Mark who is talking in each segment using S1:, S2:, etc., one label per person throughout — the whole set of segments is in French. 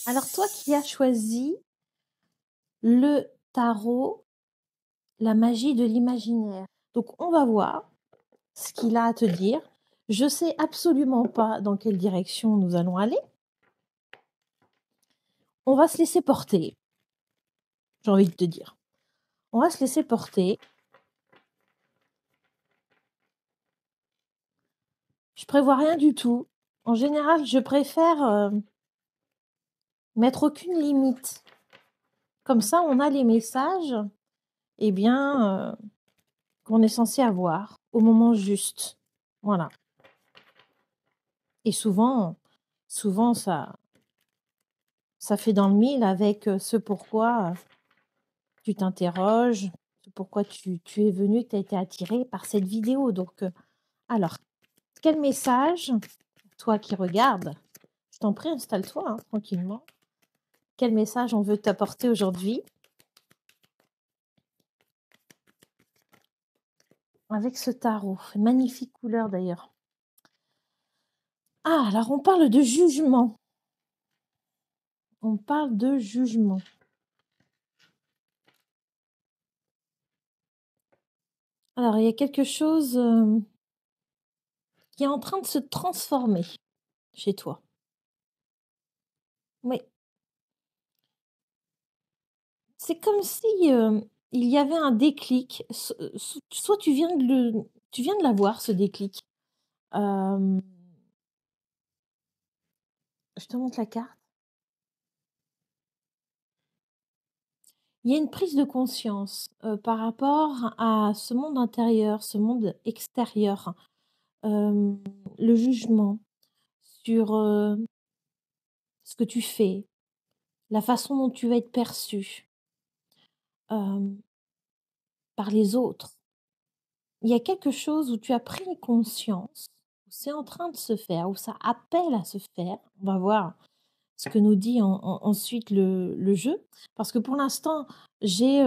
S1: Alors toi qui as choisi le tarot, la magie de l'imaginaire. Donc on va voir ce qu'il a à te dire. Je sais absolument pas dans quelle direction nous allons aller. On va se laisser porter, j'ai envie de te dire. On va se laisser porter. Je prévois rien du tout. En général, je préfère mettre aucune limite. Comme ça, on a les messages, eh bien, qu'on est censé avoir au moment juste. Voilà. Et souvent, ça fait dans le mille avec ce pourquoi tu t'interroges, ce pourquoi tu es venu, tu as été attiré par cette vidéo. Donc, alors, quel message, toi qui regardes, je t'en prie, installe-toi hein, tranquillement. Quel message on veut t'apporter aujourd'hui avec ce tarot? Magnifique couleur d'ailleurs. Ah, alors on parle de jugement. On parle de jugement. Alors, il y a quelque chose qui est en train de se transformer chez toi. Oui. C'est comme si, il y avait un déclic. Soit tu viens de l'avoir ce déclic. Hem, je te montre la carte. Il y a une prise de conscience, par rapport à ce monde intérieur, ce monde extérieur, hem, le jugement sur, ce que tu fais, la façon dont tu vas être perçu, hem, par les autres. Il y a quelque chose où tu as pris conscience, où c'est en train de se faire, où ça appelle à se faire. On va voir ce que nous dit ensuite le jeu. Parce que pour l'instant, j'ai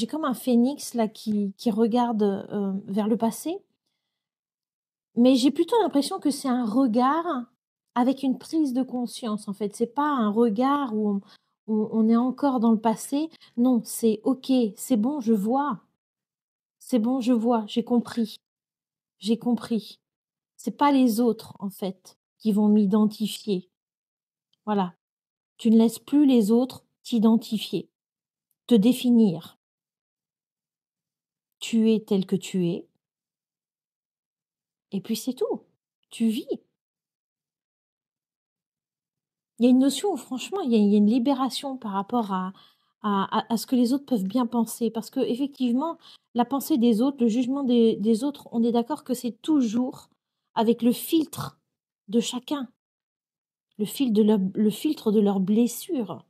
S1: comme un phénix là qui regarde vers le passé, mais j'ai plutôt l'impression que c'est un regard avec une prise de conscience en fait. C'est pas un regard où on est encore dans le passé. Non, c'est ok, c'est bon, je vois. C'est bon, je vois, j'ai compris. J'ai compris. C'est pas les autres, en fait, qui vont m'identifier. Voilà. Tu ne laisses plus les autres t'identifier, te définir. Tu es tel que tu es, et puis c'est tout. Tu vis. Il y a une notion où franchement, il y a une libération par rapport à ce que les autres peuvent bien penser. Parce que effectivement, la pensée des autres, le jugement des autres, on est d'accord que c'est toujours avec le filtre de chacun, le filtre de leurs blessures.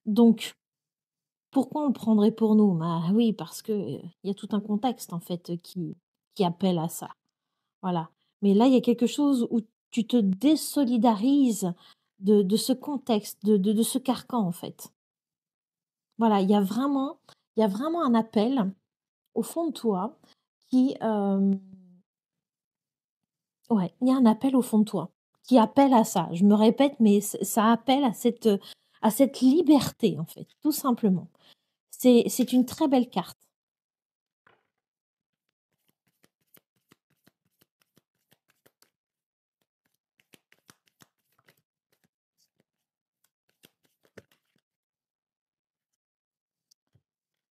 S1: Donc, pourquoi on le prendrait pour nous? Bah, oui, parce que, il y a tout un contexte en fait, qui appelle à ça. Voilà. Mais là, il y a quelque chose où tu te désolidarises de ce contexte, de ce carcan en fait. Voilà, il y a vraiment un appel au fond de toi qui, ouais, il y a un appel au fond de toi qui appelle à ça. Je me répète, mais ça appelle à cette liberté en fait, tout simplement. C'est une très belle carte.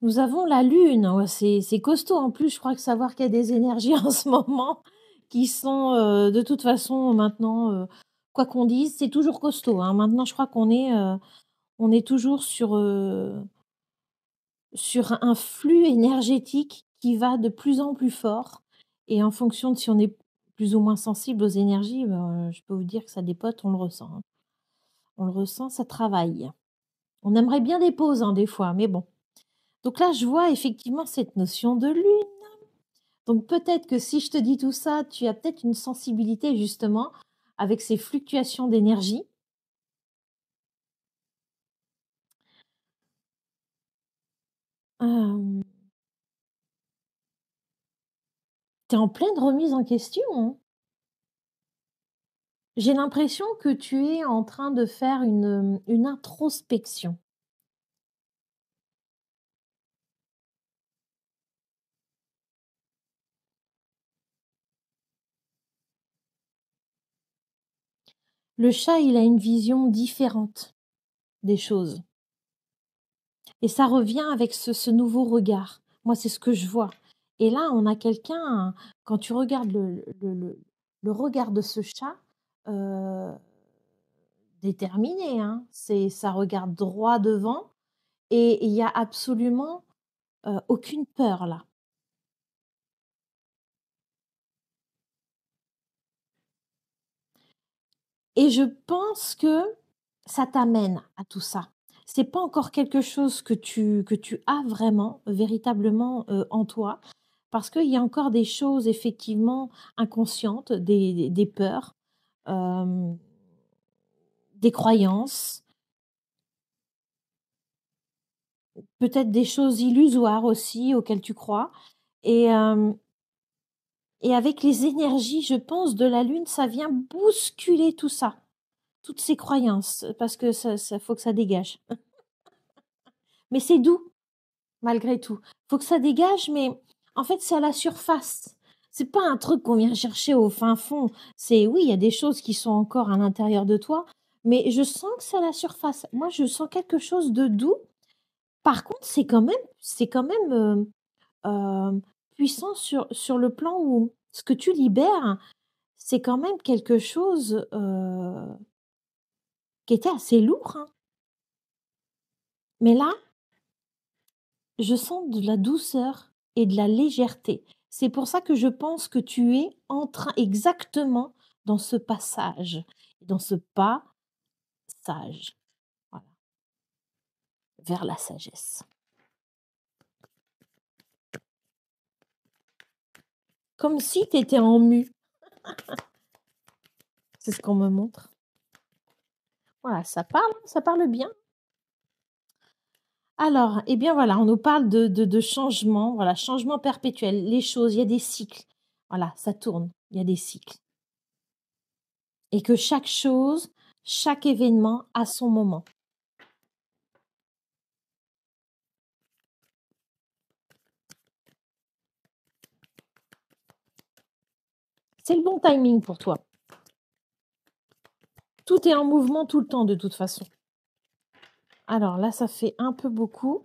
S1: Nous avons la lune, ouais, c'est costaud en plus, je crois que savoir qu'il y a des énergies en ce moment qui sont, de toute façon maintenant, quoi qu'on dise, c'est toujours costaud, hein. Maintenant je crois on est toujours sur un flux énergétique qui va de plus en plus fort et en fonction de si on est plus ou moins sensible aux énergies, ben, je peux vous dire que ça dépote, on le ressent, hein. On le ressent, ça travaille. On aimerait bien des pauses, hein, des fois, mais bon. Donc là, je vois effectivement cette notion de lune. Donc peut-être que si je te dis tout ça, tu as peut-être une sensibilité justement avec ces fluctuations d'énergie. Hem, Tu es en pleine remise en question, hein. J'ai l'impression que tu es en train de faire une introspection. Le chat, il a une vision différente des choses et ça revient avec ce nouveau regard. Moi, c'est ce que je vois et là, on a quelqu'un, quand tu regardes le regard de ce chat, heu, déterminé, hein, ça regarde droit devant et il y a absolument, aucune peur là. Et je pense que ça t'amène à tout ça. C'est pas encore quelque chose que tu as vraiment, véritablement, en toi, parce qu'il y a encore des choses effectivement inconscientes, des peurs, hem, des croyances, peut-être des choses illusoires aussi auxquelles tu crois et et avec les énergies, je pense, de la lune, ça vient bousculer tout ça, toutes ces croyances, parce que ça faut que ça dégage. Mais c'est doux. Malgré tout. Faut que ça dégage, mais en fait, c'est à la surface. C'est pas un truc qu'on vient chercher au fin fond. C'est oui, il y a des choses qui sont encore à l'intérieur de toi, mais je sens que c'est à la surface. Moi, je sens quelque chose de doux. Par contre, c'est quand même, puissant sur le plan où ce que tu libères, c'est quand même quelque chose, qui était assez lourd, hein. Mais là, je sens de la douceur et de la légèreté. C'est pour ça que je pense que tu es en train exactement dans ce passage, dans ce pas sage, voilà, vers la sagesse. Comme si tu étais en mue, c'est ce qu'on me montre. Voilà, ça parle bien. Alors, eh bien voilà, on nous parle de changement, voilà, changement perpétuel. Les choses, il y a des cycles. Voilà, ça tourne, il y a des cycles. Et que chaque chose, chaque événement a son moment. C'est le bon timing pour toi. Tout est en mouvement tout le temps de toute façon. Alors là, ça fait un peu beaucoup.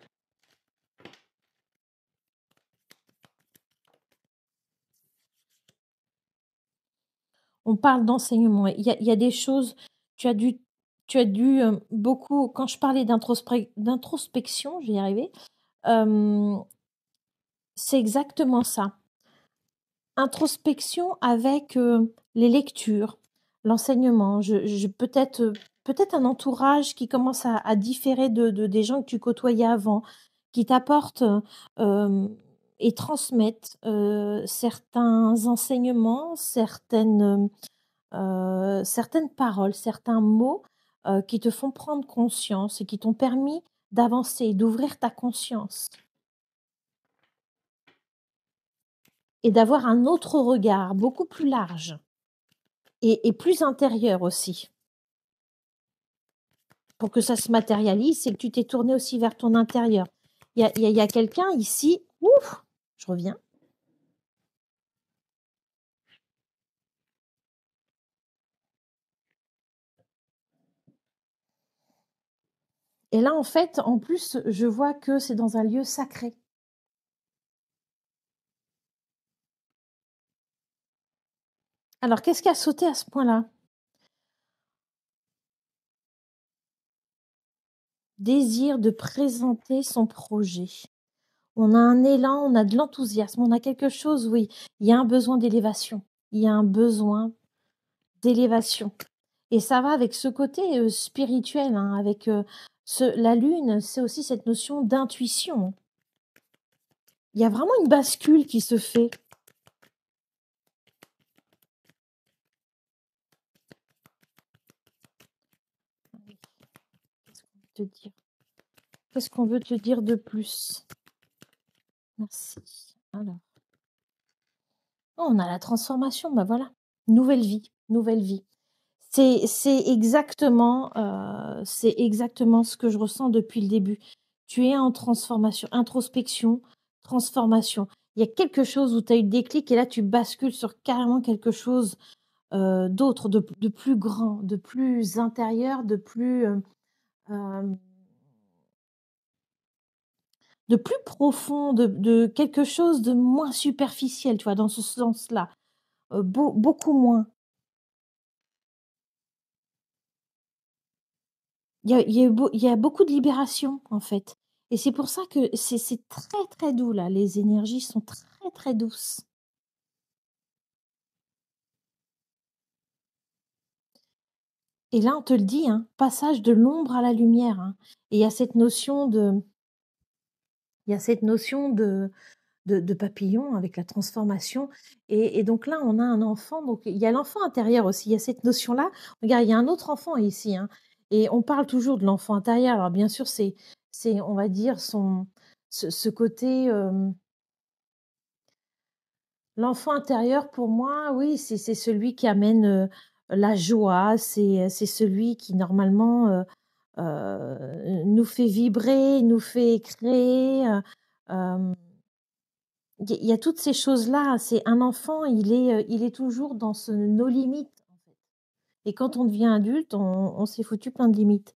S1: On parle d'enseignement. Il y a des choses, tu as dû beaucoup quand je parlais d'introspection, je vais y arriver, hem, c'est exactement ça. Introspection avec, les lectures, l'enseignement, je peut-être un entourage qui commence à différer de des gens que tu côtoyais avant, qui t'apportent, et transmettent, certains enseignements, certaines paroles, certains mots, qui te font prendre conscience et qui t'ont permis d'avancer, d'ouvrir ta conscience et d'avoir un autre regard beaucoup plus large. Et plus intérieur aussi. Pour que ça se matérialise, c'est que tu t'es tourné aussi vers ton intérieur. Il y a quelqu'un ici, ouf, je reviens. Et là, en fait, en plus, je vois que c'est dans un lieu sacré. Alors, qu'est-ce qui a sauté à ce point-là? Désir de présenter son projet. On a un élan, on a de l'enthousiasme, on a quelque chose, oui. Il y a un besoin d'élévation. Il y a un besoin d'élévation. Et ça va avec ce côté, spirituel, hein, avec, la lune, c'est aussi cette notion d'intuition. Il y a vraiment une bascule qui se fait. Ah oui, qu'est-ce qu'on veut te dire? Qu'est-ce qu'on veut te dire de plus? Merci. Alors, oh, on a la transformation, bah, voilà. Nouvelle vie, nouvelle vie. C'est exactement ce que je ressens depuis le début. Tu es en transformation, introspection, transformation. Il y a quelque chose où tu as eu le déclic et là tu bascules sur carrément quelque chose, d'autre, de plus grand, de plus intérieur, hem, de plus profond, de quelque chose de moins superficiel, tu vois? Dans ce sens-là, beaucoup moins. Il y a beaucoup de libération, en fait, et c'est pour ça que c'est très, très doux, là. Les énergies sont très, très douces, et là, on te le dit, hein, passage de l'ombre à la lumière, hein, et il y a cette notion de papillon avec la transformation, et donc là, on a un enfant, donc il y a l'enfant intérieur aussi, il y a cette notion-là. Regarde, il y a un autre enfant ici, hein, et on parle toujours de l'enfant intérieur. Alors bien sûr, c'est on va dire ce côté, l'enfant intérieur pour moi, oui, c'est celui qui amène, la joie, c'est celui qui normalement, nous fait vibrer, nous fait créer, hem il y a toutes ces choses-là. C'est un enfant, il est toujours dans ce nos limites, en fait, et quand on devient adulte, on s'est foutu plein de limites.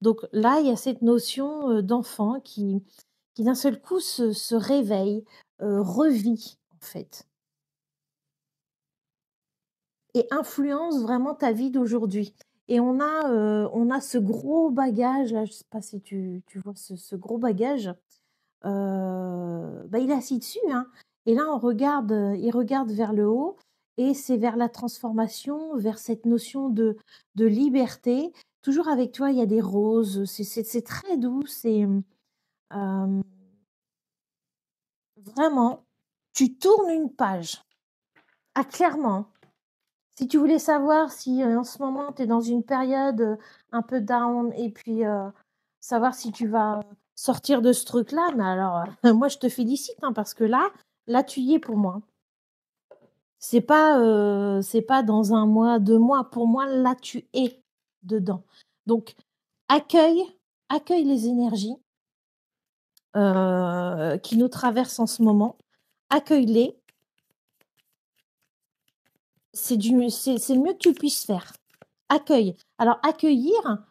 S1: Donc là, il y a cette notion, d'enfant qui d'un seul coup se réveille, revit, en fait, et influence vraiment ta vie d'aujourd'hui, et on a ce gros bagage là, je sais pas si tu vois ce gros bagage. Bah, il est assis dessus, hein, et là on regarde, il regarde vers le haut, et c'est vers la transformation, vers cette notion de liberté. Toujours avec toi, il y a des roses, c'est très doux, vraiment, tu tournes une page. Ah clairement, si tu voulais savoir si, en ce moment tu es dans une période, un peu down, et puis, savoir si tu vas sortir de ce truc-là, mais alors, moi je te félicite, hein, parce que là tu y es pour moi. C'est pas dans un mois, 2 mois. Pour moi, là, tu es dedans. Donc accueille accueille les énergies, qui nous traversent en ce moment. Accueille-les, c'est le mieux que tu puisses faire. Accueille. Alors accueillir,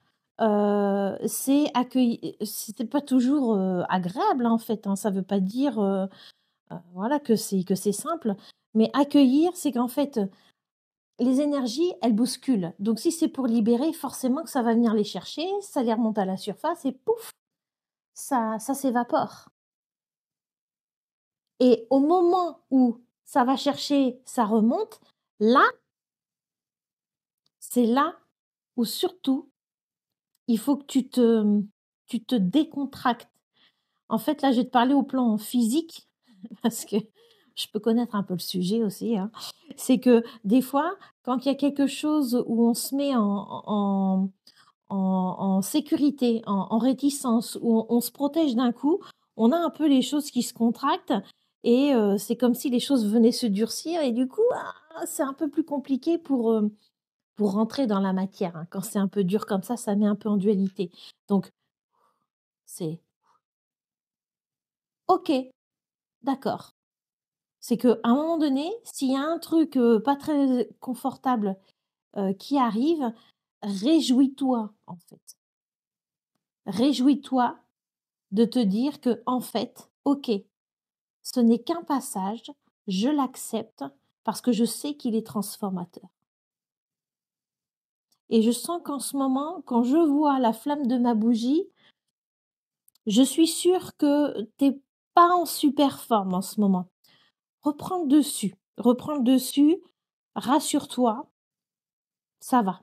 S1: c'est pas toujours, agréable, hein, en fait, hein. Ça veut pas dire, voilà, que c'est simple, mais accueillir, c'est qu'en fait, les énergies, elles bousculent. Donc si c'est pour libérer, forcément que ça va venir les chercher, ça les remonte à la surface et pouf, ça s'évapore. Et au moment où ça va chercher, ça remonte, là, c'est là où surtout il faut que tu te décontractes. En fait, là, je vais te parler au plan physique parce que je peux connaître un peu le sujet aussi, hein. C'est que des fois, quand il y a quelque chose où on se met en sécurité, en réticence, où on se protège d'un coup, on a un peu les choses qui se contractent, et c'est comme si les choses venaient se durcir, et du coup, c'est un peu plus compliqué pour rentrer dans la matière, hein. Quand c'est un peu dur comme ça met un peu en dualité. Donc c'est OK, d'accord. C'est qu'à un moment donné, s'il y a un truc, pas très confortable, qui arrive, réjouis-toi, en fait. Réjouis-toi de te dire que en fait, OK, ce n'est qu'un passage, je l'accepte parce que je sais qu'il est transformateur. Et je sens qu'en ce moment, quand je vois la flamme de ma bougie, je suis sûre que tu es pas en super forme en ce moment. Reprends le dessus, rassure-toi, ça va.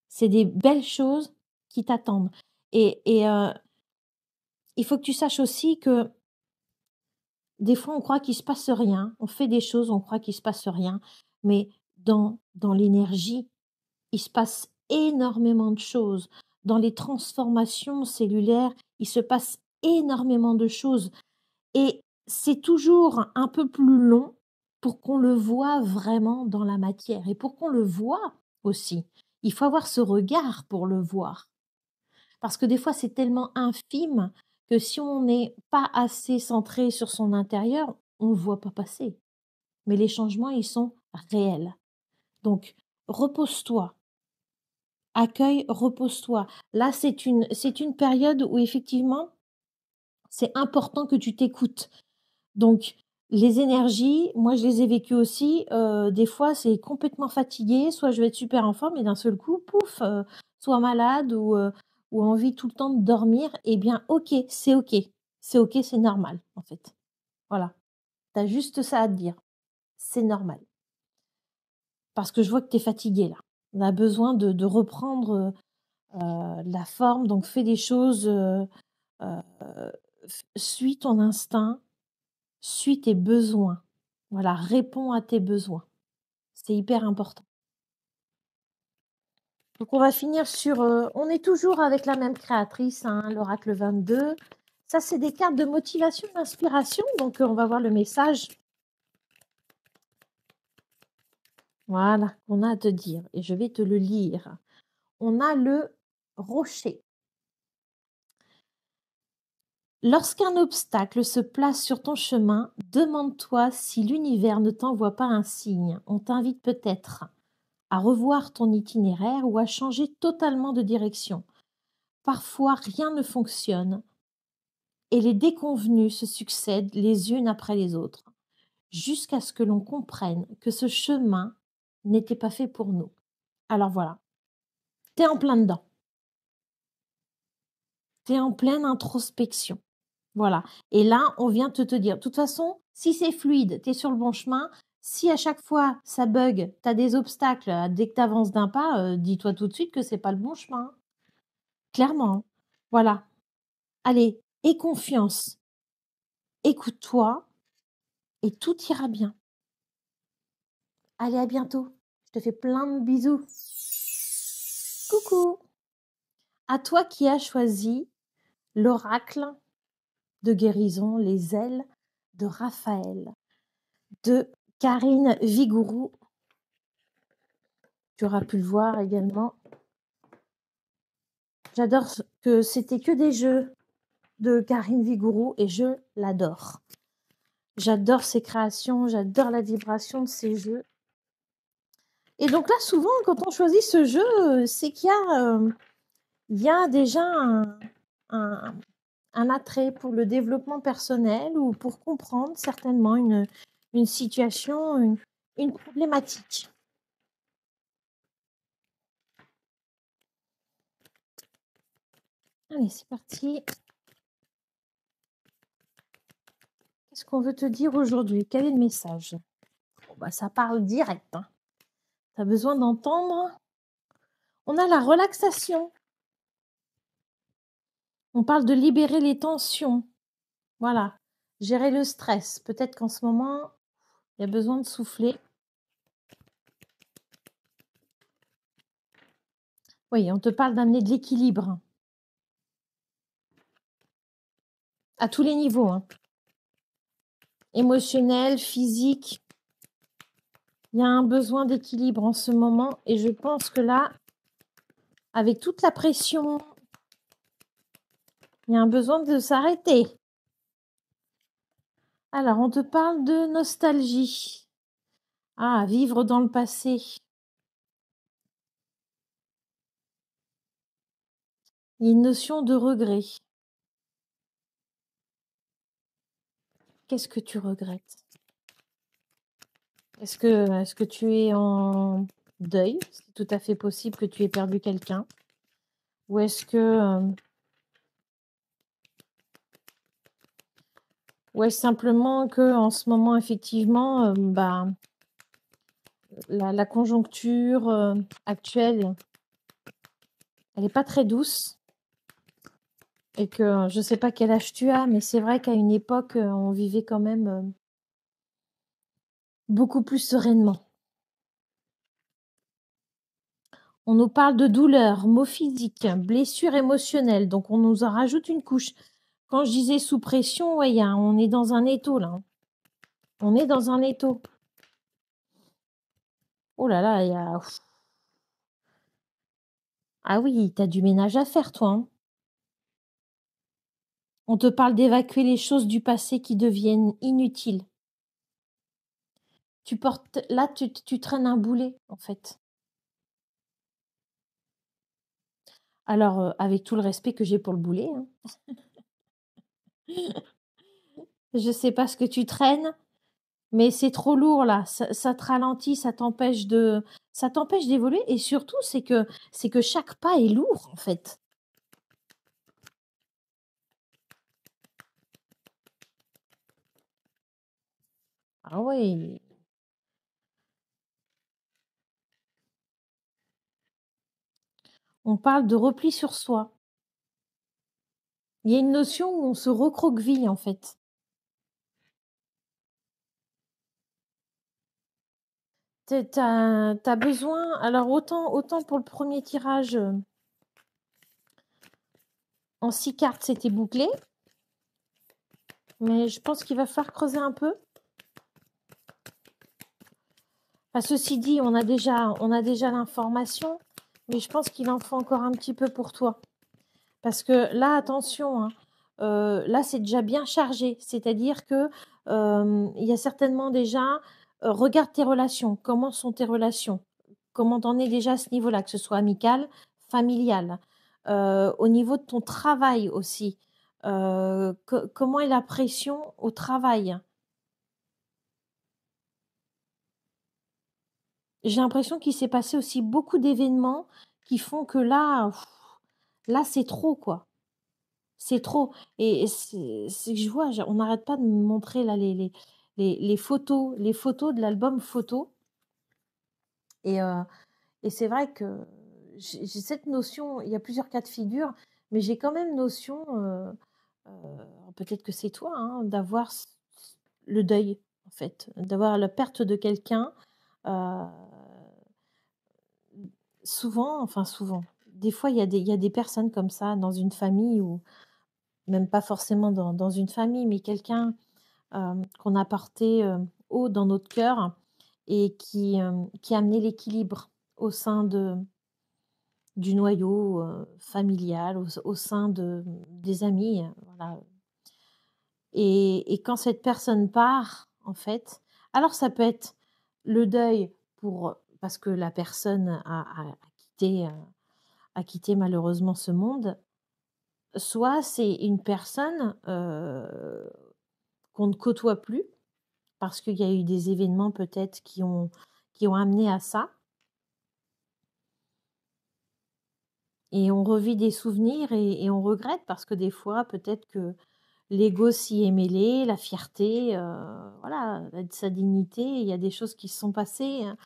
S1: C'est des belles choses qui t'attendent, et il faut que tu saches aussi que des fois, on croit qu'il se passe rien. On fait des choses, on croit qu'il se passe rien, mais dans l'énergie, il se passe énormément de choses. Dans les transformations cellulaires, il se passe énormément de choses, et c'est toujours un peu plus long, pour qu'on le voie vraiment dans la matière et pour qu'on le voie aussi. Il faut avoir ce regard pour le voir. Parce que des fois, c'est tellement infime que si on n'est pas assez centré sur son intérieur, on ne le voit pas passer. Mais les changements, ils sont réels. Donc, repose-toi, accueille, repose-toi. Là, c'est une période où effectivement, c'est important que tu t'écoutes. Donc, les énergies, moi, je les ai vécues aussi. Des fois, c'est complètement fatigué. Soit je vais être super en forme et d'un seul coup, pouf, soit malade ou envie tout le temps de dormir. Eh bien, OK, c'est OK. C'est OK, c'est normal, en fait. Voilà. Tu as juste ça à te dire. C'est normal. Parce que je vois que tu es fatigué, là. On a besoin de reprendre la forme. Donc, fais des choses, heu, suis ton instinct, suis tes besoins. Voilà, réponds à tes besoins. C'est hyper important. Donc on va finir sur, on est toujours avec la même créatrice, hein, l'oracle 22. Ça, c'est des cartes de motivation, d'inspiration. Donc on va voir le message. Voilà, qu'on a à te dire. Et je vais te le lire. On a le rocher. Lorsqu'un obstacle se place sur ton chemin, demande-toi si l'univers ne t'envoie pas un signe. On t'invite peut-être à revoir ton itinéraire ou à changer totalement de direction. Parfois, rien ne fonctionne et les déconvenues se succèdent les unes après les autres, jusqu'à ce que l'on comprenne que ce chemin n'était pas fait pour nous. Alors voilà, t'es en plein dedans, t'es en pleine introspection. Voilà. Et là, on vient te dire, de toute façon, si c'est fluide, t'es sur le bon chemin. Si à chaque fois ça bug, t'as des obstacles, dès que t'avances d'un pas, dis-toi tout de suite que c'est pas le bon chemin. Clairement. Voilà. Allez, aie confiance. Écoute-toi et tout ira bien. Allez, à bientôt. Je te fais plein de bisous. Coucou. À toi qui as choisi l'oracle de guérison, les ailes de Raphaël, de Karine Vigourou. Tu auras pu le voir également. J'adore que c'était que des jeux de Karine Vigourou et je l'adore. J'adore ses créations, j'adore la vibration de ses jeux. Et donc là, souvent, quand on choisit ce jeu, c'est qu'il y a déjà un attrait pour le développement personnel ou pour comprendre certainement une situation, une problématique. Allez, c'est parti. Qu'est-ce qu'on veut te dire aujourd'hui? Quel est le message? Bon, bah, ça parle direct. Hein. Tu as besoin d'entendre. On a la relaxation. On parle de libérer les tensions. Voilà. Gérer le stress. Peut-être qu'en ce moment, il y a besoin de souffler. Oui, on te parle d'amener de l'équilibre. À tous les niveaux. Hein. Émotionnel, physique. Il y a un besoin d'équilibre en ce moment. Et je pense que là, avec toute la pression, il y a un besoin de s'arrêter. Alors, on te parle de nostalgie. Ah, vivre dans le passé. Il y a une notion de regret. Qu'est-ce que tu regrettes? Est-ce que tu es en deuil? C'est tout à fait possible que tu aies perdu quelqu'un. Ou est-ce que ou est-ce simplement que en ce moment, effectivement, la conjoncture actuelle, elle n'est pas très douce et que je ne sais pas quel âge tu as, mais c'est vrai qu'à une époque, on vivait quand même beaucoup plus sereinement. On nous parle de douleur, maux physiques, blessures émotionnelles, donc on nous en rajoute une couche. Quand je disais sous pression, ouais, on est dans un étau là. On est dans un étau. Oh là là, il y a ah oui, tu as du ménage à faire toi, hein. On te parle d'évacuer les choses du passé qui deviennent inutiles. Tu portes là, tu traînes un boulet, en fait. Alors, avec tout le respect que j'ai pour le boulet, hein, je sais pas ce que tu traînes, mais c'est trop lourd là, ça te ralentit, ça t'empêche d'évoluer et surtout c'est que chaque pas est lourd, en fait. Ah oui, on parle de repli sur soi. Il y a une notion où on se recroqueville, en fait. Tu as besoin alors autant pour le premier tirage, en 6 cartes, c'était bouclé, mais je pense qu'il va falloir creuser un peu. Enfin, ceci dit, on a déjà l'information, mais je pense qu'il en faut encore un petit peu pour toi. Parce que là, attention, hein, là, c'est déjà bien chargé. C'est-à-dire que, il y a certainement déjà, regarde tes relations. Comment sont tes relations? Comment tu en es déjà à ce niveau-là? Que ce soit amical, familial, au niveau de ton travail aussi. Comment est la pression au travail? J'ai l'impression qu'il s'est passé aussi beaucoup d'événements qui font que là, là, c'est trop, quoi. C'est trop et c'est que je vois, on n'arrête pas de me montrer là les photos de l'album photo et c'est vrai que j'ai cette notion, il y a plusieurs cas de figure, mais j'ai quand même notion, peut-être que c'est toi, hein, d'avoir le deuil, en fait, d'avoir la perte de quelqu'un, heu, souvent, enfin souvent, des fois il y a des personnes comme ça dans une famille ou même pas forcément dans une famille, mais quelqu'un qu'on a porté, haut dans notre cœur et qui a amené l'équilibre au sein du noyau, familial, au sein des amis, voilà et quand cette personne part, en fait, alors ça peut être le deuil parce que la personne a quitté malheureusement ce monde, soit c'est une personne, qu'on ne côtoie plus. Parce qu'il y a eu des événements peut-être qui ont amené à ça et on revit des souvenirs et on regrette parce que des fois, peut-être que l'ego s'y est mêlé, la fierté, voilà, sa dignité. Il y a des choses qui se sont passées, hein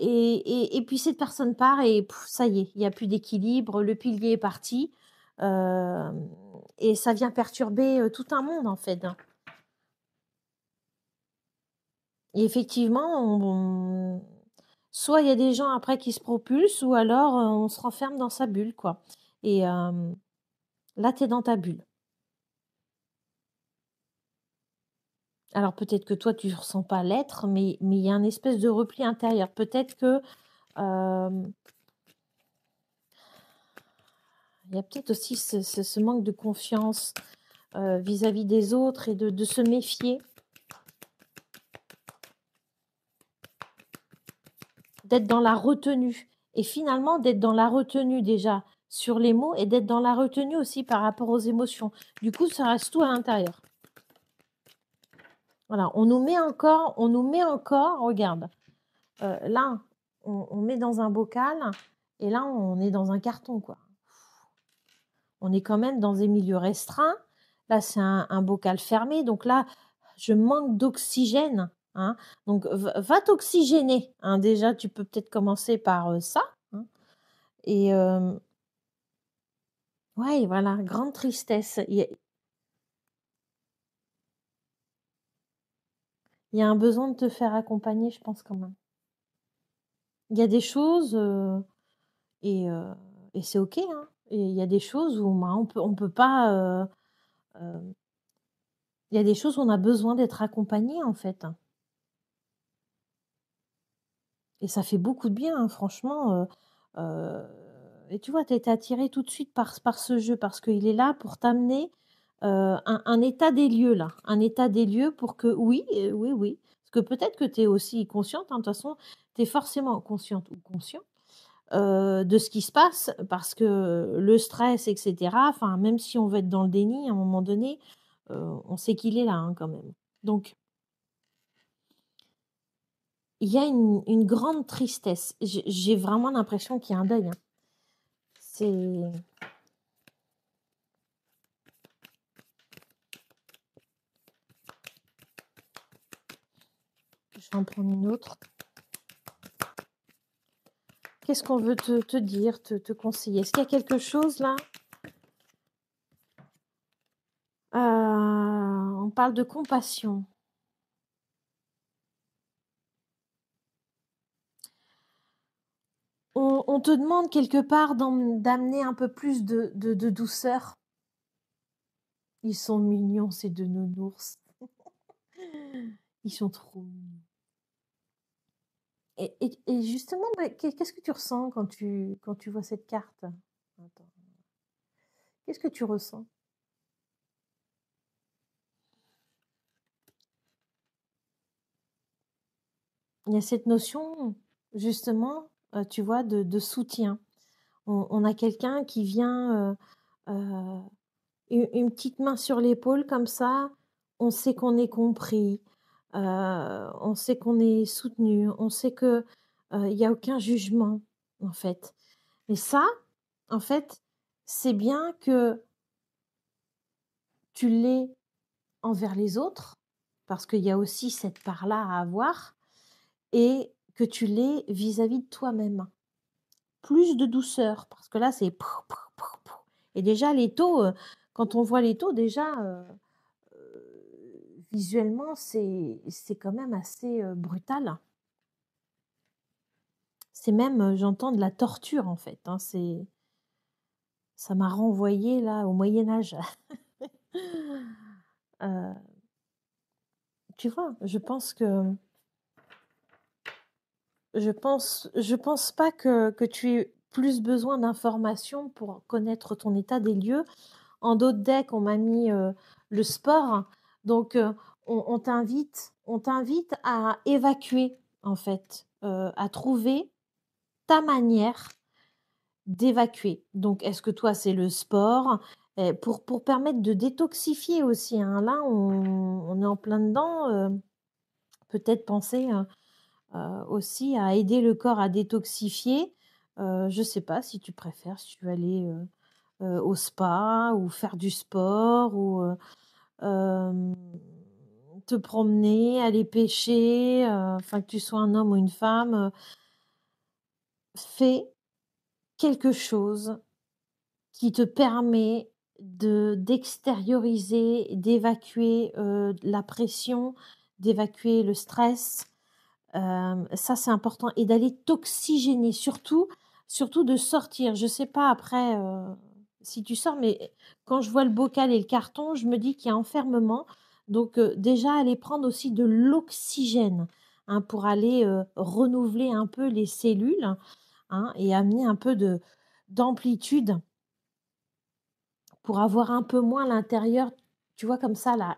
S1: et puis cette personne part et ça y est, il y a plus d'équilibre, le pilier est parti, hem et ça vient perturber, tout un monde, en fait, hein et effectivement, soit il y a des gens après qui se propulsent ou alors, on se renferme dans sa bulle, quoi et là, tu es dans ta bulle. Alors peut-être que toi, tu ne ressens pas l'être, mais il y a un espèce de repli intérieur. Peut-être que, hem, il y a peut-être aussi ce manque de confiance, vis-à-vis des autres et de se méfier, d'être dans la retenue et finalement d'être dans la retenue déjà sur les mots et d'être dans la retenue aussi par rapport aux émotions. Du coup, ça reste tout à l'intérieur. Voilà, on nous met encore regarde, là, on met dans un bocal et là, on est dans un carton, quoi. On est quand même dans des milieux restreints. Là, c'est un bocal fermé, donc là, je manque d'oxygène, hein, donc va t'oxygéner, hein. Déjà, tu peux peut-être commencer par, ça, hein et ouais, voilà, grande tristesse. Il y a un besoin de te faire accompagner, je pense quand même. Il y a des choses, et heu et c'est OK, hein et il y a des choses où, ben, on peut pas, hem, il y a des choses où on a besoin d'être accompagné, en fait. et ça fait beaucoup de bien, hein, franchement, heu et tu vois, tu as été attiré tout de suite par ce jeu parce qu'il est là pour t'amener, un état des lieux là, un état des lieux pour que oui, oui, oui, parce que peut-être que tu es aussi consciente, hein, de toute façon, tu es forcément consciente ou conscient, de ce qui se passe parce que le stress et cetera, enfin, même si on veut être dans le déni à un moment donné, on sait qu'il est là, hein, quand même. Donc il y a une grande tristesse. J'ai vraiment l'impression qu'il y a un deuil, hein. C'est Je vais en prendre une autre. Qu'est-ce qu'on veut te dire, te conseiller? Est-ce qu'il y a quelque chose là? On parle de compassion. On te demande quelque part d'amener un peu plus de douceur. Ils sont mignons ces 2 nounours. Ils sont trop mignons. Et justement, bah, qu'est-ce que tu ressens quand tu vois cette carte? Attends. Qu'est-ce que tu ressens? Il y a cette notion justement, tu vois, de soutien. On a quelqu'un qui vient, une petite main sur l'épaule comme ça, on sait qu'on est compris, on sait qu'on est soutenu, on sait que, il y a aucun jugement, en fait. Et ça, en fait, c'est bien que tu l'aies envers les autres, parce qu'il y a aussi cette part-là à avoir et que tu l'aies vis-à-vis de toi-même. Plus de douceur, parce que là, c'est pou, pou, pou, pou. Et déjà les taux, quand on voit les taux déjà, visuellement, c'est quand même assez, brutal. C'est même, j'entends de la torture en fait, hein, ça m'a renvoyé là au Moyen Âge. Heu, Tu vois? Je pense pas que tu aies plus besoin d'informations pour connaître ton état des lieux. En dos de deck, on m'a mis, le sport, donc on t'invite à évacuer en fait, à trouver ta manière d'évacuer. Donc est-ce que toi, c'est le sport? Pour permettre de détoxifier aussi, hein. Là, on est en plein dedans, peut-être penser, aussi à aider le corps à détoxifier. Je sais pas si tu préfères, si tu veux aller, au spa ou faire du sport ou, hem, te promener, aller pêcher, enfin que tu sois un homme ou une femme, fais quelque chose qui te permet d'extérioriser, d'évacuer, la pression, d'évacuer le stress. Ça, c'est important et d'aller t'oxygéner, surtout de sortir. Je sais pas après, si tu sors, mais quand je vois le bocal et le carton, je me dis qu'il y a enfermement. Donc, déjà aller prendre aussi de l'oxygène, hein, pour aller, renouveler un peu les cellules, hein, et amener un peu de d'amplitude pour avoir un peu moins l'intérieur, tu vois, comme ça là,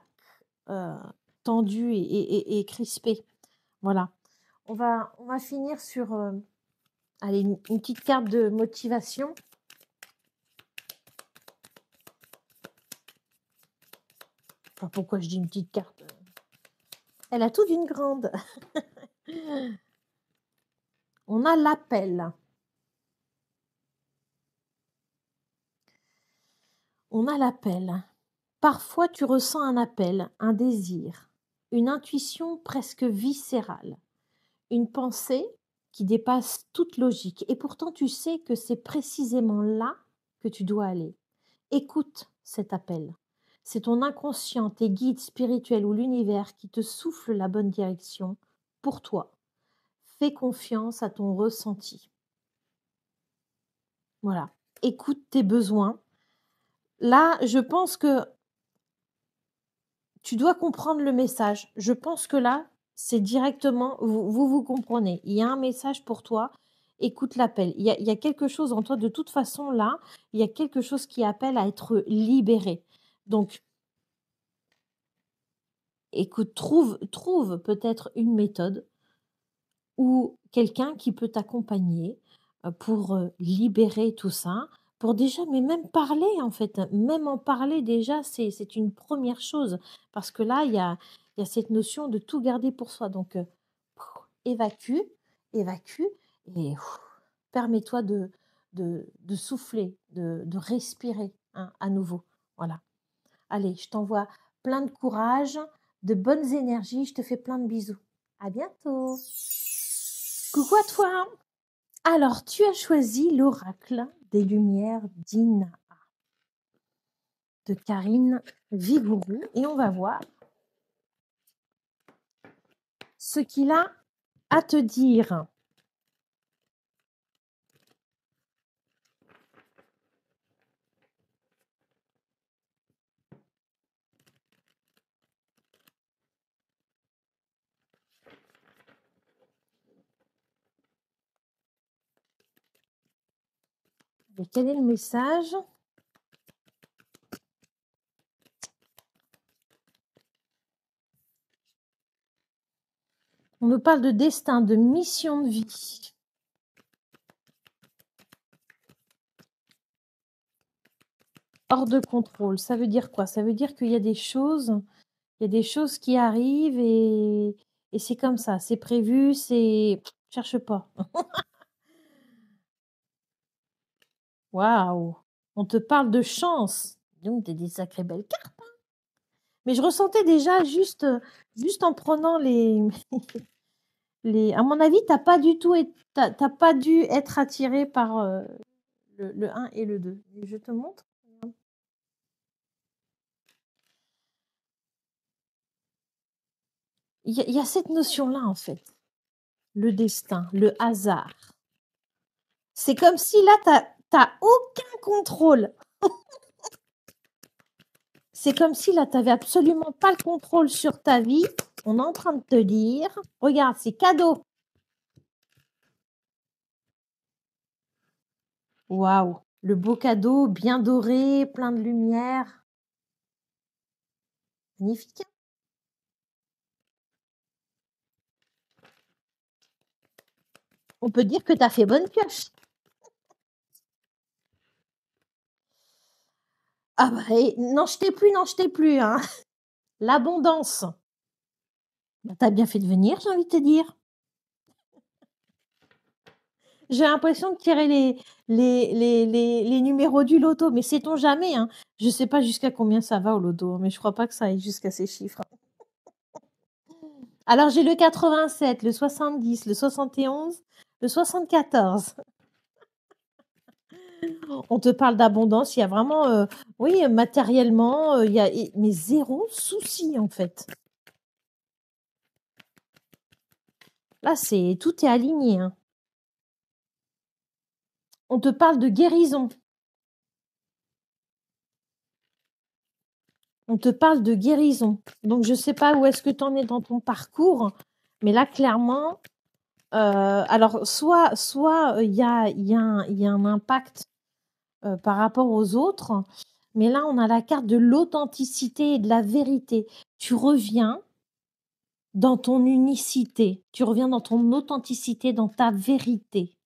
S1: heu, tendu et crispé. Voilà. On va finir sur, allez, une petite carte de motivation. Enfin, pourquoi je dis une petite carte? Elle a tout d'une grande. On a l'appel. On a l'appel. Parfois, tu ressens un appel, un désir, une intuition presque viscérale, une pensée qui dépasse toute logique. Et pourtant, tu sais que c'est précisément là que tu dois aller. Écoute cet appel. C'est ton inconscient, tes guides spirituels ou l'univers qui te souffle la bonne direction pour toi. Fais confiance à ton ressenti. Voilà. Écoute tes besoins. Là, je pense que tu dois comprendre le message. Je pense que là, C'est directement vous comprenez. Il y a un message pour toi, écoute l'appel. Il y a quelque chose en toi, de toute façon là, il y a quelque chose qui appelle à être libéré. Donc écoute, trouve peut-être une méthode ou quelqu'un qui peut t'accompagner, pour, libérer tout ça, pour déjà mais même parler en fait, même en parler déjà, c'est une première chose. Parce que là, il y a cette notion de tout garder pour soi donc évacue, évacue et permets-toi de souffler, de respirer, hein, à nouveau. Voilà. Allez, je t'envoie plein de courage, de bonnes énergies, je te fais plein de bisous. À bientôt. Coucou à toi. Alors, tu as choisi l'oracle des lumières d'Ina de Karine Vigourou et on va voir ce qu'il a à te dire. Et quel est le message? On nous parle de destin, de mission de vie. Hors de contrôle, ça veut dire quoi? Ça veut dire qu'il y a des choses qui arrivent et c'est comme ça, c'est prévu, c'est cherche pas. Waouh! On te parle de chance. Donc tu des sacrées belles cartes, hein. Mais je ressentais déjà juste en prenant les les à mon avis, tu pas du tout tu pas dû être attiré par, le 1 et le 2. Je te montre. Il y a cette notion-là, en fait. Le destin, le hasard. C'est comme si là, tu aucun contrôle. C'est comme si là, tu avais absolument pas le contrôle sur ta vie. On est en train de te dire, regarde, c'est cadeau. Waouh, le beau cadeau, bien doré, plein de lumière. Magnifique, hein. On peut dire que tu as fait bonne pioche. Ah bah, n'en jetez plus, n'en jetez plus, hein. L'abondance. Bah, tu as bien fait de venir, j'ai envie de te dire. J'ai l'impression de tirer les numéros du loto, mais sait-on jamais, hein. Je sais pas jusqu'à combien ça va au loto, mais je crois pas que ça aille jusqu'à ces chiffres. Alors j'ai le 87, le 70, le 71, le 74. On te parle d'abondance, il y a vraiment, oui, matériellement, il y a mais 0 souci, en fait. Là, c'est tout est aligné, hein. On te parle de guérison. On te parle de guérison. Donc je sais pas où est-ce que tu en es dans ton parcours, mais là, clairement, alors soit, il y a un impact, par rapport aux autres, mais là, on a la carte de l'authenticité et de la vérité. Tu reviens dans ton unicité, tu reviens dans ton authenticité, dans ta vérité.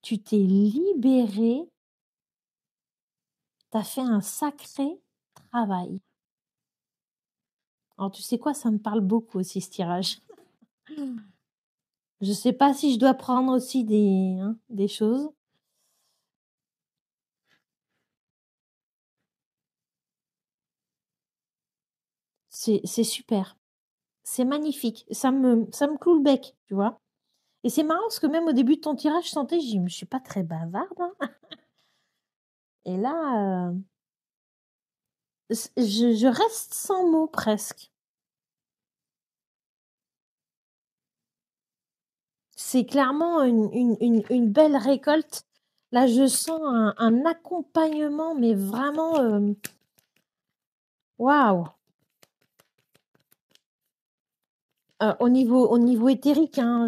S1: Tu t'es libéré, tu as fait un sacré travail. Alors tu sais quoi? Ça me parle beaucoup aussi ce tirage. Je sais pas si je dois prendre aussi des choses. C'est super, c'est magnifique, ça me cloue le bec, tu vois? Et c'est marrant parce que même au début de ton tirage, je sentais, je dis: «Mais je suis pas très bavarde, hein». Et là, je reste sans mots presque. C'est clairement une belle récolte. Là, je sens un accompagnement, mais vraiment, waouh! Au niveau éthérique, hein,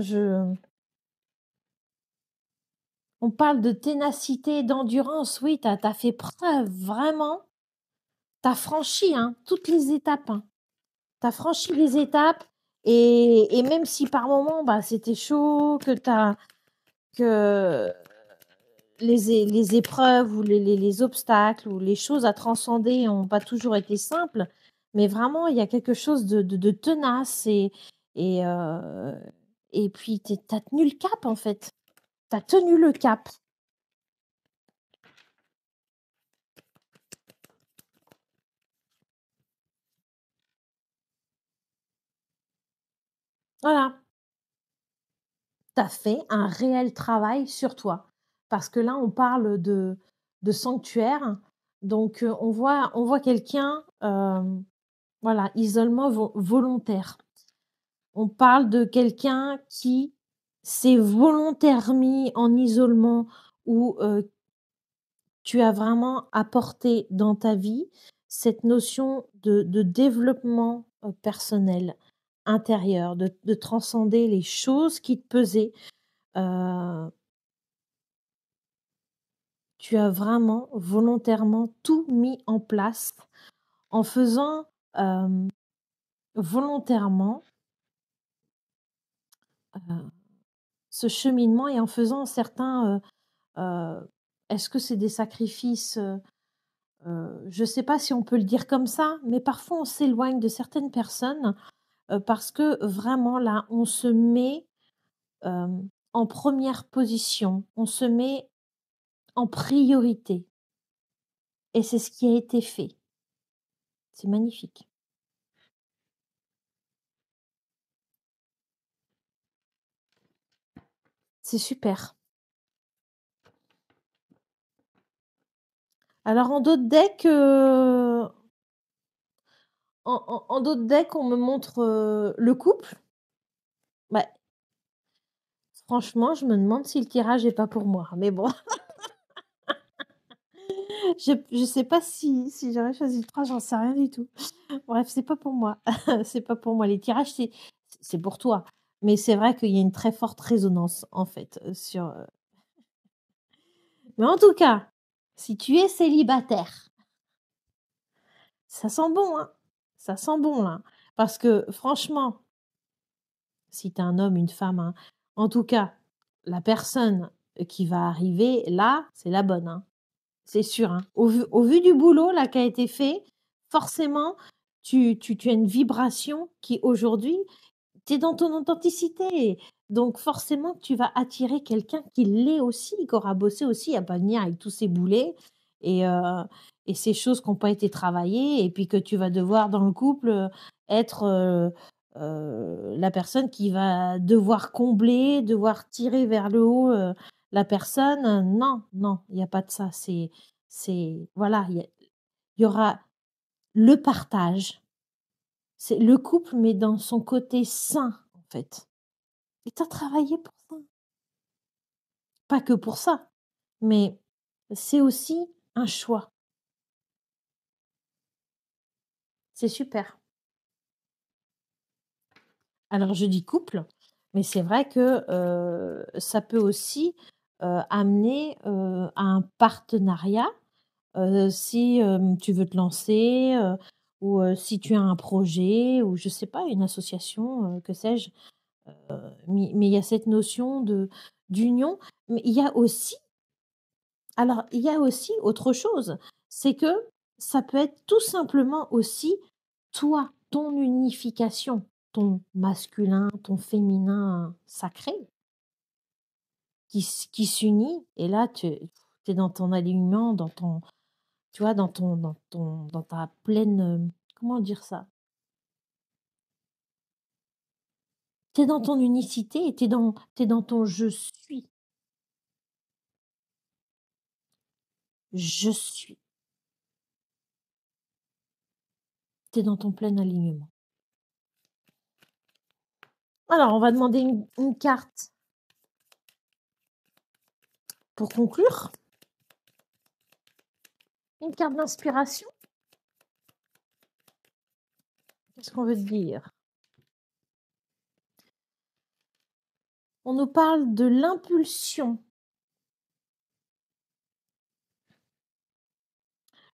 S1: on parle de ténacité, d'endurance. Oui, tu as fait preuve, vraiment. Tu as franchi, hein, toutes les étapes, hein. Tu as franchi les étapes et même si par moments, bah, c'était chaud, que les épreuves ou les obstacles ou les choses à transcender ont pas toujours été simples, mais vraiment il y a quelque chose de tenace et et puis tu as tenu le cap, en fait. Tu as tenu le cap. Voilà, tu as fait un réel travail sur toi. Parce que là, on parle de sanctuaire, donc on voit quelqu'un, voilà, isolement volontaire. On parle de quelqu'un qui s'est volontairement mis en isolement où, tu as vraiment apporté dans ta vie cette notion de développement, personnel, intérieur, de transcender les choses qui te pesaient. Heu, Tu as vraiment volontairement tout mis en place en faisant, hem, volontairement, heu, ce cheminement et en faisant certains, est-ce que c'est des sacrifices? Je ne sais pas si on peut le dire comme ça, mais parfois on s'éloigne de certaines personnes, parce que vraiment là, on se met, en première position, on se met en priorité et c'est ce qui a été fait. C'est magnifique. C'est super. Alors en d'autres decks, en d'autres decks, on me montre, le couple. Bah, franchement, je me demande si le tirage est pas pour moi, mais bon. Je sais pas si j'aurais choisi le 3, j'en sais rien du tout. Bref, c'est pas pour moi. C'est pas pour moi. Les tirages, c'est pour toi. Mais c'est vrai qu'il y a une très forte résonance, en fait, mais en tout cas, si tu es célibataire, ça sent bon, hein. Ça sent bon, là. Parce que franchement, si tu es un homme, une femme, hein, en tout cas, la personne, qui va arriver là, c'est la bonne, hein. C'est sûr, hein. Au vu du boulot là qui a été fait, forcément tu as une vibration qui aujourd'hui, tu es dans ton authenticité. Donc forcément tu vas attirer quelqu'un qui l'est aussi, qui aura bossé aussi, à pas venir avec tous ses boulets et ces choses qui ont pas été travaillées et puis que tu vas devoir dans le couple, être, la personne qui va devoir combler, devoir tirer vers le haut, la personne. Non, non, il y a pas de ça. C'est voilà, il y aura le partage. C'est le couple, mais dans son côté sain, en fait. Et tu as travaillé pour ça. Pas que pour ça, mais c'est aussi un choix. C'est super. Alors je dis couple, mais c'est vrai que, ça peut aussi, amener, à un partenariat, si, tu veux te lancer, ou, si tu as un projet ou je sais pas, une association, que sais-je. Mais il y a cette notion d'union. Mais il y a aussi autre chose, c'est que ça peut être tout simplement aussi toi, ton unification, ton masculin, ton féminin sacré qui s'unit et là tu es dans ton alignement, dans ton tu vois, dans ta pleine, comment dire ça? Tu es dans ton unicité et tu es dans ton «je suis», «je suis», tu es dans ton plein alignement. Alors, on va demander une carte pour conclure, une carte d'inspiration. Qu'est-ce qu'on veut te dire? On nous parle de l'impulsion.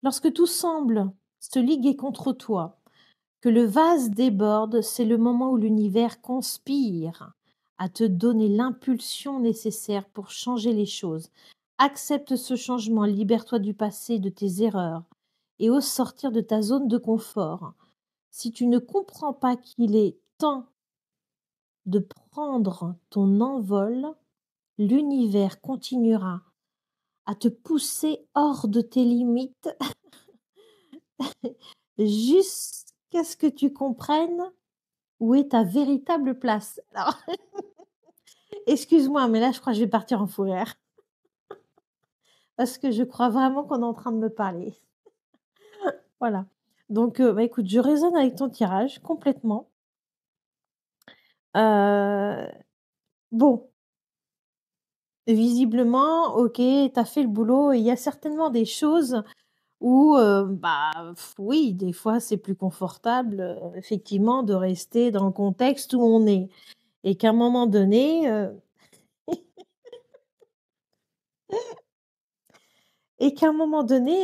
S1: Lorsque tout semble se liguer contre toi, que le vase déborde, c'est le moment où l'univers conspire à te donner l'impulsion nécessaire pour changer les choses. Accepte ce changement, libère-toi du passé, de tes erreurs, et ose sortir de ta zone de confort. Si tu ne comprends pas qu'il est temps de prendre ton envol, l'univers continuera à te pousser hors de tes limites jusqu'à ce que tu comprennes où est ta véritable place. Alors, excuse-moi, mais là, je crois que je vais partir en fou rire parce que je crois vraiment qu'on est en train de me parler. Voilà. Donc, bah, écoute, je résonne avec ton tirage complètement. Heu, bon, visiblement, OK, tu as fait le boulot et il y a certainement des choses où, bah, oui, des fois, c'est plus confortable, effectivement, de rester dans le contexte où on est et qu'à un moment donné,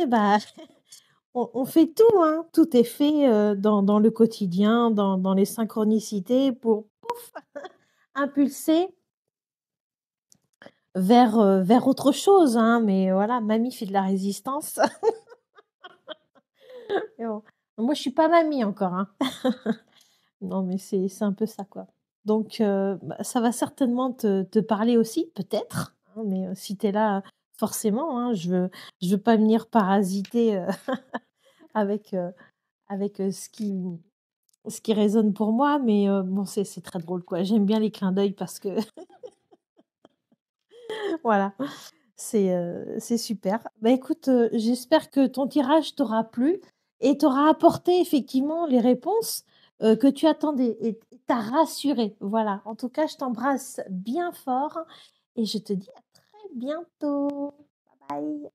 S1: bah, on fait tout, hein. Tout est fait, dans le quotidien, dans les synchronicités pour impulser vers autre chose, hein. Mais voilà, mamie fait de la résistance. Mais bon, moi, je suis pas mamie encore, hein. Non, mais c'est un peu ça, quoi. Donc bah, ça va certainement te parler aussi, peut-être, hein, mais si tu es là, forcément, hein, je veux pas venir parasiter, avec, ce qui résonne pour moi, mais bon, c'est très drôle, quoi. J'aime bien les clins d'œil parce que voilà, c'est super. Bah, écoute, j'espère que ton tirage t'aura plu et t'aura apporté effectivement les réponses, que tu attendais et t'a rassuré. Voilà, en tout cas, je t'embrasse bien fort et je te dis à très bientôt. Bye bye.